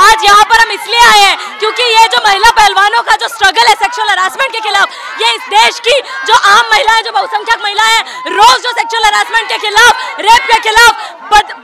आज यहाँ पर हम इसलिए आए हैं क्योंकि ये जो महिला पहलवानों का जो स्ट्रगल है सेक्सुअल हरासमेंट के खिलाफ, ये इस देश की जो आम महिलाएं, जो बहुसंख्यक महिलाएं रोज जो सेक्सुअल हरासमेंट के खिलाफ, रेप के खिलाफ,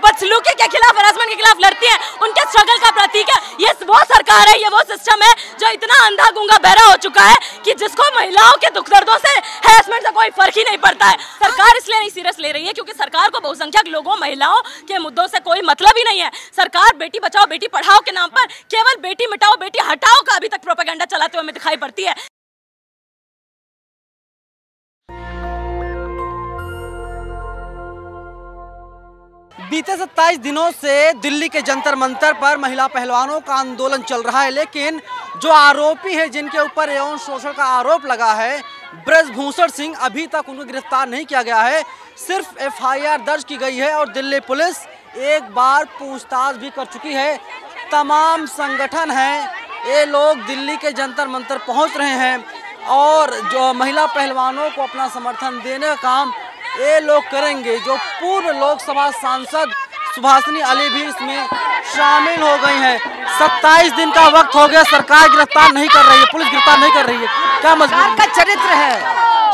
बदसलूकी के खिलाफ, हरासमेंट के खिलाफ लड़ती हैं, उनके स्ट्रगल का प्रतीक है। ये वो सरकार है, ये वो सिस्टम है जो इतना अंधा गूंगा बहरा हो चुका है कि जिसको महिलाओं के दुख दर्दों से, हरासमेंट से कोई फर्क ही नहीं पड़ता है। सरकार इसलिए नहीं सीरियस ले रही है क्योंकि सरकार को बहुसंख्यक लोगों, महिलाओं के मुद्दों से कोई मतलब ही नहीं है। सरकार बेटी बचाओ बेटी पढ़ाओ के नाम पर केवल बेटी मिटाओ बेटी हटाओ का अभी तक प्रोपेगेंडा चलाते हुए हमें दिखाई पड़ती है। बीते 27 दिनों से दिल्ली के जंतर मंतर पर महिला पहलवानों का आंदोलन चल रहा है, लेकिन जो आरोपी है, जिनके ऊपर यौन शोषण का आरोप लगा है, ब्रजभूषण सिंह, अभी तक उनको गिरफ्तार नहीं किया गया है। सिर्फ एफआईआर दर्ज की गई है और दिल्ली पुलिस एक बार पूछताछ भी कर चुकी है। तमाम संगठन हैं, ये लोग दिल्ली के जंतर मंतर पहुंच रहे हैं और जो महिला पहलवानों को अपना समर्थन देने का काम ये लोग करेंगे। जो पूर्व लोकसभा सांसद सुभाषिनी अली भी इसमें शामिल हो गई हैं। 27 दिन का वक्त हो गया, सरकार गिरफ्तार नहीं कर रही है, पुलिस गिरफ्तार नहीं कर रही है। क्या मजबूरी का चरित्र है,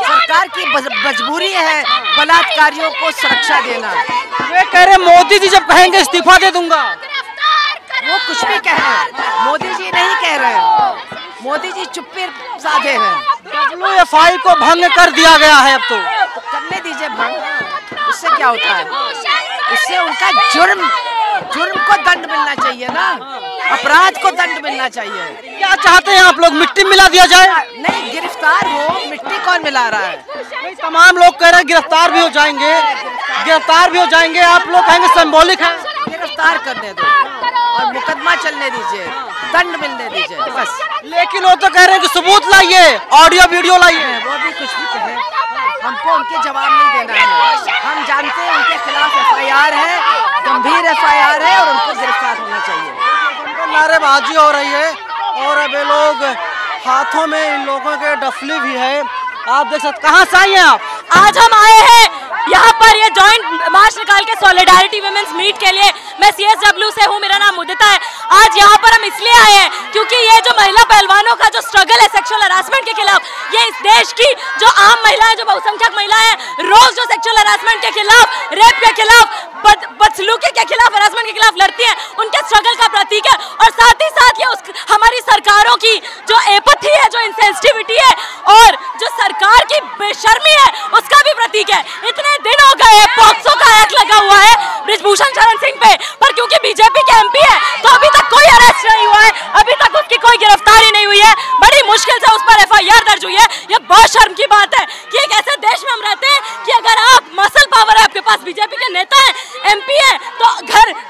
सरकार की मजबूरी है बलात्कारियों को सुरक्षा देना। वे कह रहे मोदी जी जब कहेंगे इस्तीफा दे दूंगा। वो कुछ भी कह रहे हैं, मोदी जी नहीं कह रहे हैं, मोदी जी चुप्पी साधे हैं। WFI को भंग कर दिया गया है, अब तो करने दीजिए भंग, उससे क्या होता है? उससे उनका जुर्म को दंड मिलना चाहिए ना, अपराध को दंड मिलना चाहिए। क्या चाहते हैं आप लोग, मिट्टी मिला दिया जाए? नहीं, गिरफ्तार हो, मिट्टी कौन मिला रहा है? तमाम लोग कह रहे हैं गिरफ्तार भी हो जाएंगे, गिरफ्तार भी हो जाएंगे। आप लोग कहेंगे सिंबॉलिक है। गिरफ्तार करने दो और मुकदमा चलने दीजिए, दंड मिलने दीजिए बस। लेकिन वो तो कह रहे हैं कि सबूत लाइए, ऑडियो वीडियो लाइए। वो भी कुछ भी कहे, हमको उनके जवाब नहीं देना है। हम जानते हैं उनके खिलाफ एफआईआर है, गंभीर एफआईआर है और उनको गिरफ्तार होना चाहिए। नारेबाजी हो रही है और अब ये लोग हाथों में इन लोगों के डफली भी है। आप देख सकते, कहाँ से आई हैं आप? आज हम आए हैं यहाँ पर ये जॉइंट मार्च निकाल के सॉलिडारिटी वुमेन्स मीट के लिए। मैं CSW से हूँ, मेरा नाम उदिता है। आज यहाँ पर हम इसलिए आए हैं क्योंकि ये जो महिला पहलवानों का जो स्ट्रगल है सेक्सुअल हरासमेंट के खिलाफ, ये इस देश की जो आम महिलाएं, जो बहुसंख्यक महिलाएं रोज जो सेक्सुअल हरासमेंट के खिलाफ, रेप के खिलाफ, बदसलूकी के खिलाफ, हरासमेंट के खिलाफ लड़ती हैं, उनके स्ट्रगल का प्रतीक है। और साथ ही साथ ये हमारी सरकारों की जो एपथी है, जो इंसेंसिटिविटी है और जो सरकार की बेशर्मी है, उसका भी प्रतीक है। इतने दिन हो गए पॉक्सो का एक्ट लगा हुआ है ब्रजभूषण शरण सिंह पे, पर क्योंकि बीजेपी के MP है तो अभी तक कोई अरेस्ट नहीं हुआ है, अभी तक उसकी कोई गिरफ्तारी नहीं हुई है। बड़ी मुश्किल से उस पर FIR दर्ज हुई है। ये बहुत शर्म की बात है कि एक ऐसे देश में हम रहते हैं कि अगर आप मसल पावर है, आपके पास बीजेपी के नेता है, MP है,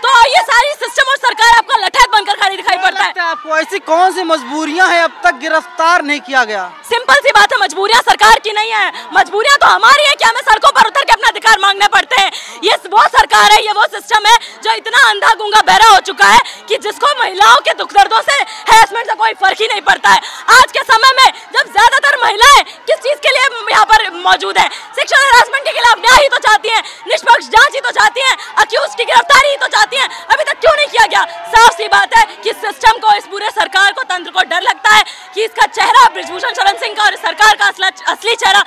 तो ये सारी सिस्टम और सरकार आपका लठैत बनकर खड़ी दिखाई पड़ता है। आपको ऐसी कौन सी मजबूरियां हैं अब तक गिरफ्तार नहीं किया गया? सिंपल सी बात है, मजबूरियां सरकार की नहीं है, मजबूरियां तो हमारी है कि हमें सड़कों पर उतर के अपना अधिकार मांगने पड़ते हैं। ये वो सरकार है, ये वो सिस्टम है जो इतना अंधा गूंगा बहरा हो चुका है कि जिसको महिलाओं के दुख दर्दों से, हरासमेंट से कोई फर्क ही नहीं पड़ता है। आज के समय में जब ज्यादातर महिलाएं किस चीज के लिए यहाँ पर मौजूद है, सेक्सुअल हरासमेंट के खिलाफ न्याय ही तो चाहती हैं, निष्पक्ष जांच ही तो चाहती हैं, अक्यूज की गिरफ्तारी ही तो चाहती हैं, अभी तक क्यों नहीं किया गया? साफ सी बात है कि सिस्टम को, इस पूरे सरकार को, तंत्र को डर लगता है कि इसका चेहरा ब्रजभूषण शरण सिंह का और सरकार का असली चेहरा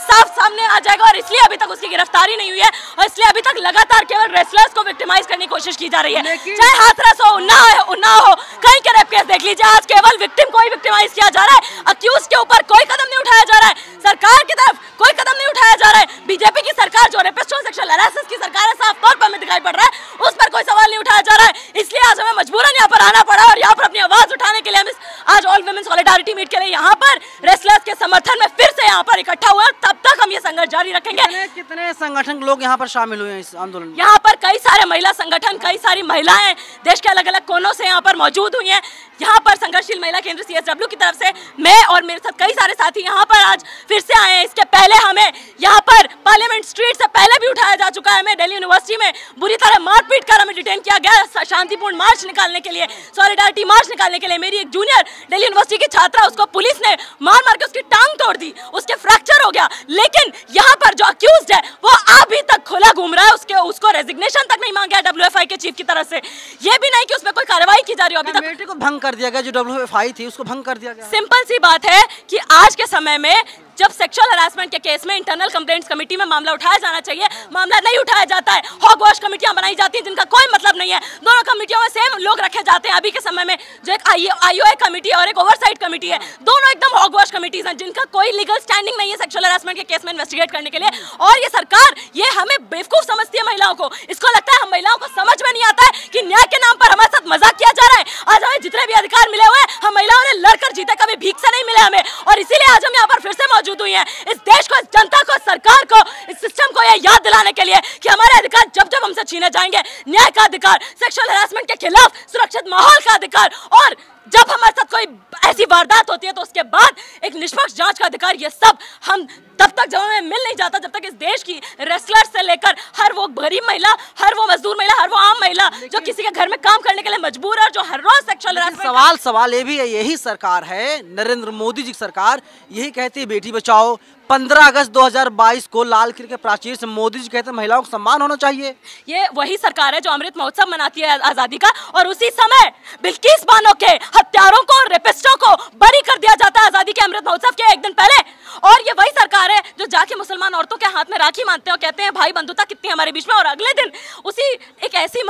साफ सामने आ जाएगा और इसलिए अभी तक उसकी गिरफ्तारी नहीं हुई है और इसलिए अभी तक लगातार केवल रेसलर्स को विक्टिमाइज करने की कोशिश की जा रही है। चाहे हाथरस हो, ना हो, कहीं के रेप केस देख लीजिए, आज केवल विक्टिम को ही विक्टिमाइज किया जा रहा है, अक्यूज के ऊपर कोई कदम नहीं उठाया जा रहा है, सरकार की तरफ कोई कदम नहीं उठाया जा रहा है। बीजेपी की सरकार जो रेपिस्ट और सेक्सुअल हरासमेंट की सरकार है, साफ तौर पर हमें दिखाई पड़ रहा है, उस पर कोई सवाल नहीं उठाया जा रहा है। इसलिए आज हमें मजबूरन यहाँ पर आना पड़ा और यहाँ पर अपनी आवाज उठाने के लिए हम आज ऑल वुमेन सॉलिडारिटी मीट के लिए यहाँ पर रेसलर्स के समर्थन में फिर से यहाँ पर इकट्ठा हुए और तब तक हम ये संघर्ष जारी रखेंगे। कितने संगठन लोग यहाँ पर शामिल हुए हैं इस आंदोलन में? यहाँ पर कई सारे महिला संगठन, कई सारी महिलाएं देश के अलग अलग कोनों से यहाँ पर मौजूद हुई हैं। यहाँ पर संघर्षशील महिला केंद्र CSW की तरफ से मैं और मेरे साथ कई सारे साथी यहाँ पर आज फिर से आए हैं। इसके पहले हमें यहाँ पर पार्लियामेंट स्ट्रीट से पहले भी उठाया जा चुका है। हमें दिल्ली यूनिवर्सिटी में बुरी तरह मारपीट कर हमें डिटेन किया गया शांतिपूर्ण मार्च निकालने के लिए, सॉलिडारिटी मार्च निकालने के लिए। मेरी एक जूनियर दिल्ली यूनिवर्सिटी की छात्रा, उसको पुलिस ने मार के उसकी टांग तोड़ दी, उसके फ्रैक्चर हो गया। लेकिन यहाँ पर जो अक्यूज्ड है वो अभी तक खुला घूम रहा है, उसको रेजिग्नेशन तक नहीं मांगा WFI के चीफ की तरफ से। ये भी नहीं कि उस पर कोई कार्रवाई की जा रही हो। अभी तक कमेटी को भंग कर दिया गया, जो WFI थी उसको भंग कर दिया गया। सिंपल सी बात है कि आज के समय में जब सेक्सुअल हरासमेंट के केस में इंटरनल कंप्लेंट्स कमेटी में मामला उठाया जाना चाहिए, मामला नहीं उठाया जाता है। हॉग वॉश कमेटियां बनाई जाती हैं जिनका कोई मतलब नहीं है। दोनों कमेटियों में सेम लोग रखे जाते हैं। अभी के समय में जो एक IOA कमेटी है और एक ओवरसाइट कमेटी है, दोनों एकदम हॉग वॉश कमेटीज हैं जिनका कोई लीगल स्टैंडिंग नहीं है सेक्सुअल हरासमेंट के केस में इन्वेस्टिगेट करने के लिए। और ये सरकार ये हमें बेवकूफ समझती है महिलाओं को। इसको लगता है हम महिलाओं को समझ में नहीं आता है कि न्याय के नाम पर हमारे साथ मजाक किया जा रहा है। आज हमें जितने भी अधिकार मिले हुए हैं हम महिलाओं ने लड़कर जीते, कभी भीख से नहीं मिले हमें। और इसीलिए आज हम यहाँ पर फिर से मौजूद हुई हैं, इस देश को, इस जनता को, सरकार को, इस सिस्टम को यह याद दिलाने के लिए कि हमारे अधिकार जब जब हमसे छीने जाएंगे, न्याय का अधिकार, सेक्सुअल हरासमेंट के खिलाफ सुरक्षित माहौल का अधिकार, और जब हमारे साथ कोई ऐसी वारदात होती है तो उसके बाद एक निष्पक्ष जांच का अधिकार, ये सब हम तब तक जब हमें मिल नहीं जाता जब तक इस देश की रेसलर से लेकर हर वो गरीब महिला, हर वो मजदूर महिला, हर वो आम महिला जो किसी के घर में काम करने के लिए मजबूर है और जो हर रोज सेक्सुअल हरासमेंट। सवाल ये भी है, यही सरकार है, नरेंद्र मोदी जी की सरकार यही कहती है बेटी बचाओ। 15 अगस्त 2022 को लाल किले के प्राचीर से मोदी जी कहते हैं महिलाओं को सम्मान होना चाहिए। ये वही सरकार है जो अमृत महोत्सव मनाती है आजादी का, और उसी समय बिल्किस बानो के हत्यारों को, रेपिस्टों को बरी कर दिया जाता है आजादी के अमृत महोत्सव के एक दिन पहले। और ये वही सरकार है जो जाके मुसलमान औरतों के हाथ में राखी बांधते हैं और कहते हैं भाई बंधुता कितनी हमारे बीच में, और अगले दिन उसी एक ऐसी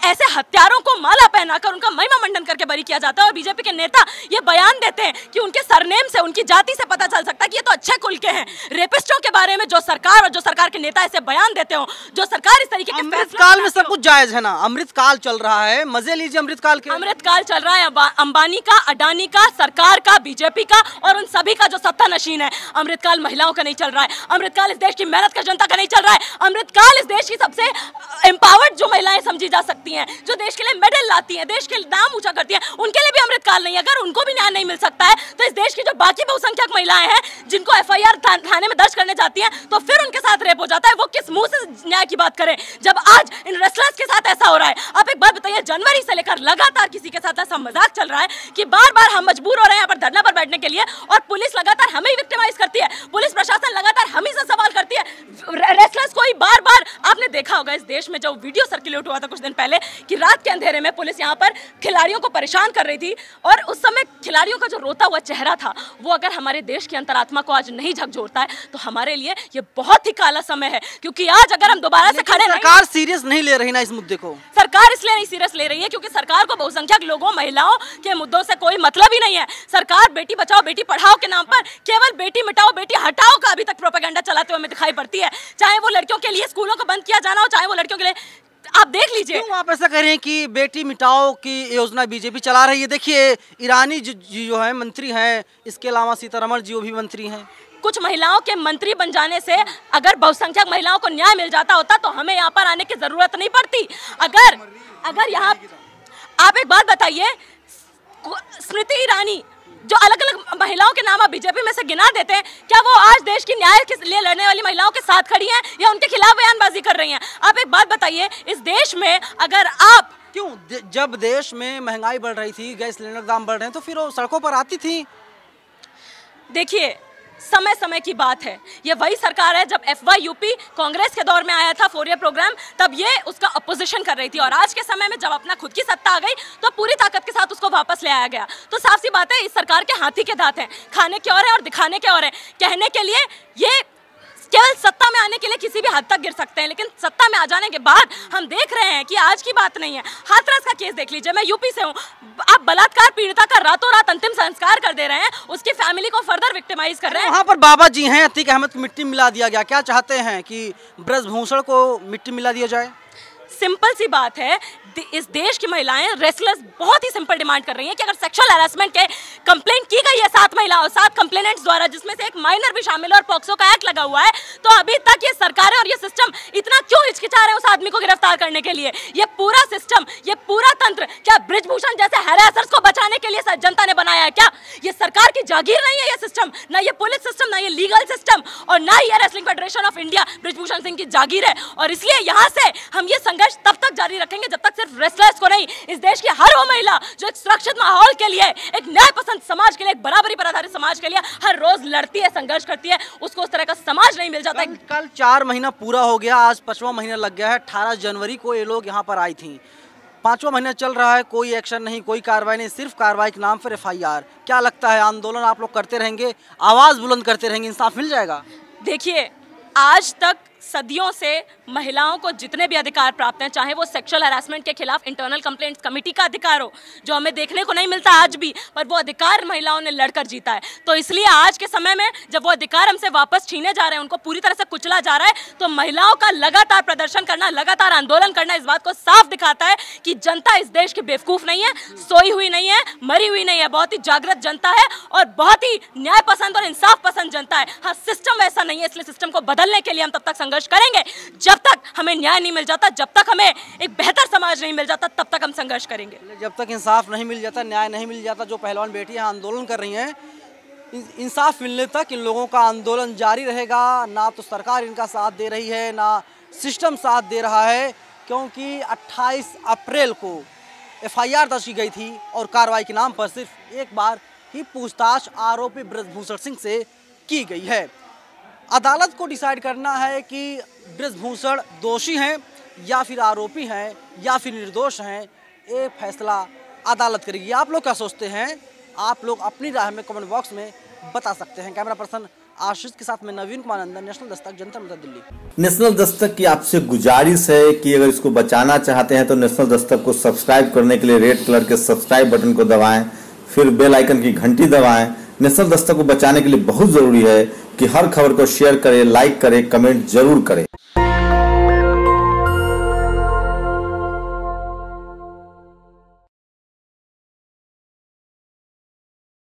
ऐसे हत्यारों को माला पहनाकर उनका महिमा मंडन करके बरी किया जाता है। और बीजेपी के नेता ये बयान देते हैं कि उनके सरनेम से, उनकी जाति से पता चल सकता है कि ये तो अच्छे कुल के हैं। रेपिस्टों के बारे में जो सरकार और जो सरकार के नेता ऐसे बयान देते हो, जो सरकार इस तरीके के अमृतकाल में सब कुछ जायज है ना, अमृतकाल चल रहा है, मजे लीजिए अमृतकाल के। अमृतकाल चल रहा है अंबानी का, अडानी का, सरकार का, बीजेपी का और उन सभी का जो सत्ता नशीन है। अमृतकाल महिलाओं का नहीं चल रहा है, अमृतकाल इस देश की मेहनत का जनता का नहीं चल रहा है। अमृतकाल इस देश की सबसे एम्पावर्ड जो महिलाएं समझी जा सकती हैं, जो देश के लिए मेडल लाती हैं, देश के नाम ऊंचा करती हैं, उनके लिए भी अमृतकाल नहीं है। अगर उनको भी न्याय नहीं मिल सकता है तो इस देश की जो बाकी बहुसंख्यक महिलाएं हैं जिनको FIR थाने में दर्ज करने जाती हैं तो फिर उनके साथ रेप हो जाता है, वो किस मुंह से न्याय की बात करें जब आज इन रेसलर्स के साथ ऐसा हो रहा है। आप एक बात बताइए, जनवरी से लेकर लगातार किसी के साथ ऐसा मजाक चल रहा है कि बार बार हम मजबूर हो रहे हैं यहाँ पर धरना पर बैठने के लिए, और पुलिस लगातार हमें ही विक्टिमाइज करती है, पुलिस प्रशासन लगातार हम ही से सवाल करती है। रेसलर्स को ही बार बार, आपने देखा होगा इस देश में जो वीडियो सर्कुलेट हुआ था कुछ दिन पहले कि रात के अंधेरे में पुलिस यहाँ पर खिलाड़ियों को परेशान कर रही थी, और उस समय खिलाड़ियों का जो रोता हुआ चेहरा था वो अगर हमारे देश की अंतरात्मा को आज नहीं झकझोरता है तो हमारे लिए ये बहुत ही काला समय है। क्योंकि आज अगर हम दोबारा से खड़े, सरकार सीरियस नहीं ले रही ना इस मुद्दे को। सरकार इसलिए नहीं सीरियस ले रही है क्योंकि सरकार को बहुसंख्यक लोगों, महिलाओं के मुद्दों से कोई मतलब ही नहीं है। सरकार बेटी बचाओ बेटी पढ़ाओ के नाम पर केवल बेटी मिटाओ बेटी हटाओ का अभी तक प्रोपेगेंडा चलाते हुए हमें दिखाई पड़ती है। चाहे वो लड़कियों के लिए स्कूलों को बंद किया जाना हो, चाहे वो लड़कियों के लिए, आप देख लीजिए। क्यों आप ऐसा कह रहे हैं कि बेटी मिटाओ की योजना बीजेपी चला रही है? देखिए ईरानी जी जो है मंत्री हैं, इसके अलावा सीतारमण जी वो भी मंत्री हैं। कुछ महिलाओं के मंत्री बन जाने से अगर बहुसंख्यक महिलाओं को न्याय मिल जाता होता तो हमें यहाँ पर आने की जरूरत नहीं पड़ती। अगर यहाँ आप एक बात बताइए, स्मृति ईरानी जो अलग अलग महिलाओं के नाम आप बीजेपी में से गिना देते हैं, क्या वो आज देश की न्याय के लिए लड़ने वाली महिलाओं के साथ खड़ी हैं या उनके खिलाफ बयानबाजी कर रही हैं? आप एक बात बताइए, इस देश में अगर आप क्यों, जब देश में महंगाई बढ़ रही थी, गैस सिलेंडर दाम बढ़ रहे हैं तो फिर वो सड़कों पर आती थी। देखिए समय समय की बात है, ये वही सरकार है जब FYUP कांग्रेस के दौर में आया था 4 ईयर प्रोग्राम, तब ये उसका अपोजिशन कर रही थी, और आज के समय में जब अपना खुद की सत्ता आ गई तो पूरी ताकत के साथ उसको वापस ले आया गया। तो साफ सी बात है इस सरकार के हाथी के दांत हैं, खाने के और है और दिखाने के और है। कहने के लिए ये केवल सत्ता में आने के लिए किसी भी हद तक गिर सकते हैं, लेकिन सत्ता में आ जाने के बाद हम देख रहे हैं कि आज की बात नहीं है। हाथरस का केस देख लीजिए, मैं यूपी से हूँ, आप बलात्कार पीड़िता का रातों रात अंतिम संस्कार कर दे रहे हैं, उसकी फैमिली को फर्दर विक्टिमाइज कर रहे हैं। वहाँ पर बाबा जी हैं, अतीक अहमद को मिट्टी मिला दिया गया, क्या चाहते हैं कि ब्रजभूषण को मिट्टी मिला दिया जाए? सिंपल सी बात है, इस देश की महिलाएं, रेसलर्स बहुत ही सिंपल डिमांड कर रही हैं कि अगर सेक्सुअल हैरेसमेंट के कंप्लेंट की गई है 7 महिलाओं, 7 कंप्लेनेंट्स द्वारा, जिसमें से एक माइनर भी शामिल है और पॉक्सो का एक्ट लगा हुआ है, तो अभी तक ये सरकारें और ये सिस्टम इतना क्यों हिचकिचा रहे हैं उस आदमी को गिरफ्तार करने के लिए? ये पूरा सिस्टम, ये पूरा तंत्र क्या ब्रिजभूषण जैसे हैरेसर्स को बचाने के लिए जनता ने बनाया है क्या? ये सरकार की जागीर नहीं है ये सिस्टम, ना ये पुलिस सिस्टम, ना ये लीगल सिस्टम, और ना ये wrestling federation of India Brijbhushan Singh की जागीर है। और इसलिए यहाँ से हम ये संघर्ष तब तक जारी रखेंगे जब तक सिर्फ रेसलर्स को नहीं, इस देश की हर वो महिला जो एक सुरक्षित माहौल के लिए, एक न्याय पसंद समाज के लिए, एक बराबरी पर आधारित समाज के लिए हर रोज लड़ती है, संघर्ष करती है, उसको उस तरह का समाज नहीं मिल जाता है। कल 4 महीना पूरा हो गया, आज 5वां महीना लग गया है। 18 जनवरी को ये लोग यहाँ पर आई थी, 5वां महीना चल रहा है, कोई एक्शन नहीं, कोई कार्रवाई नहीं, सिर्फ कार्रवाई के नाम पर FIR। क्या लगता है आंदोलन आप लोग करते रहेंगे, आवाज़ बुलंद करते रहेंगे, इंसाफ मिल जाएगा? देखिए, आज तक सदियों से महिलाओं को जितने भी अधिकार प्राप्त हैं, चाहे वो सेक्सुअल हैरेसमेंट के खिलाफ इंटरनल कंप्लेंट्स कमेटी का अधिकार हो, जो हमें देखने को नहीं मिलता आज भी, पर वो अधिकार महिलाओं ने लड़कर जीता है। तो इसलिए आज के समय में जब वो अधिकार हमसे वापस छीने जा रहे हैं, उनको पूरी तरह से कुचला जा रहा है, तो महिलाओं का लगातार प्रदर्शन करना, लगातार आंदोलन करना इस बात को साफ दिखाता है कि जनता इस देश की बेवकूफ़ नहीं है, सोई हुई नहीं है, मरी हुई नहीं है, बहुत ही जागृत जनता है और बहुत ही न्याय पसंद और इंसाफ पसंद जनता है। हाँ, सिस्टम वैसा नहीं है, इसलिए सिस्टम को बदलने के लिए हम तब तक संघर्ष करेंगे जब तक हमें न्याय नहीं मिल जाता, जब तक हमें एक बेहतर समाज नहीं मिल जाता, तब तक हम संघर्ष करेंगे। जब तक इंसाफ नहीं मिल जाता, न्याय नहीं मिल जाता, जो पहलवान बेटियां आंदोलन कर रही हैं, इंसाफ मिलने तक इन लोगों का आंदोलन जारी रहेगा। ना तो सरकार इनका साथ दे रही है, ना सिस्टम साथ दे रहा है, क्योंकि 28 अप्रैल को FIR दर्ज की गई थी और कार्रवाई के नाम पर सिर्फ एक बार ही पूछताछ आरोपी ब्रजभूषण सिंह से की गई है। अदालत को डिसाइड करना है कि ब्रजभूषण दोषी हैं या फिर आरोपी हैं या फिर निर्दोष हैं, ये फैसला अदालत करेगी। आप लोग क्या सोचते हैं? आप लोग अपनी राय में कमेंट बॉक्स में बता सकते हैं। कैमरा पर्सन आशीष के साथ में नवीन कुमार नंदन, नेशनल दस्तक, जंतर मंतर, दिल्ली। नेशनल दस्तक की आपसे गुजारिश है कि अगर इसको बचाना चाहते हैं तो नेशनल दस्तक को सब्सक्राइब करने के लिए रेड कलर के सब्सक्राइब बटन को दबाएं, फिर बेल आइकन की घंटी दबाएं। नेशनल दस्तक को बचाने के लिए बहुत जरूरी है कि हर खबर को शेयर करें, लाइक करें, कमेंट जरूर करें।